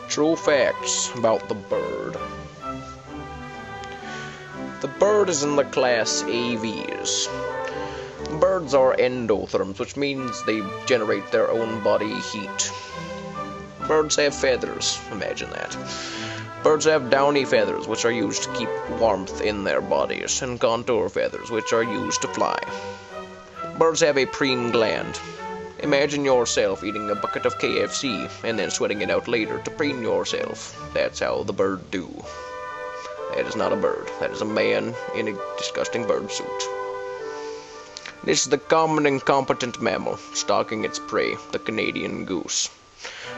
True facts about the bird. The bird is in the class Aves. Birds are endotherms, which means they generate their own body heat. Birds have feathers, imagine that. Birds have downy feathers, which are used to keep warmth in their bodies, and contour feathers, which are used to fly. Birds have a preen gland. Imagine yourself eating a bucket of KFC and then sweating it out later to preen yourself. That's how the bird do. That is not a bird. That is a man in a disgusting bird suit. This is the common and competent mammal, stalking its prey, the Canadian goose.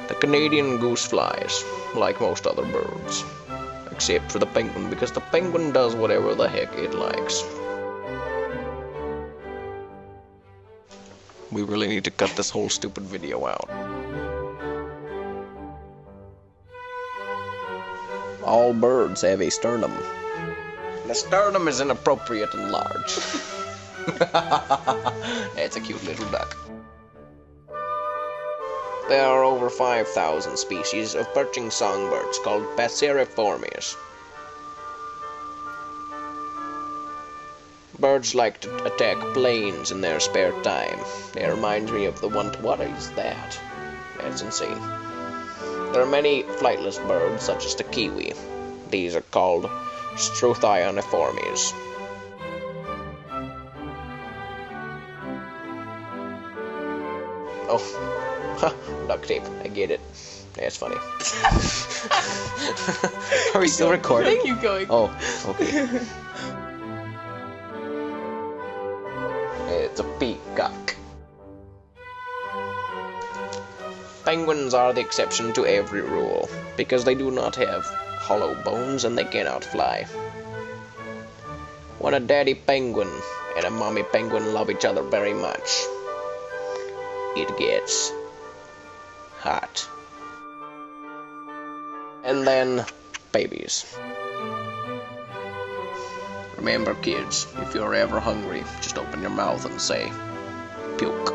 The Canadian goose flies, like most other birds. Except for the penguin, because the penguin does whatever the heck it likes. We really need to cut this whole stupid video out. All birds have a sternum. The sternum is inappropriate and large. That's a cute little duck. There are over 5,000 species of perching songbirds called Passeriformes. Birds like to attack planes in their spare time. It reminds me of the one... What is that? That's insane. There are many flightless birds, such as the kiwi. These are called Struthioniformes. Oh, duct tape. I get it. That's funny. Are we still recording? Keep going. Oh, okay. It's a peacock. Penguins are the exception to every rule, because they do not have hollow bones and they cannot fly. When a daddy penguin and a mommy penguin love each other very much, it gets hot. And then, babies. Remember, kids, if you're ever hungry, just open your mouth and say, puke.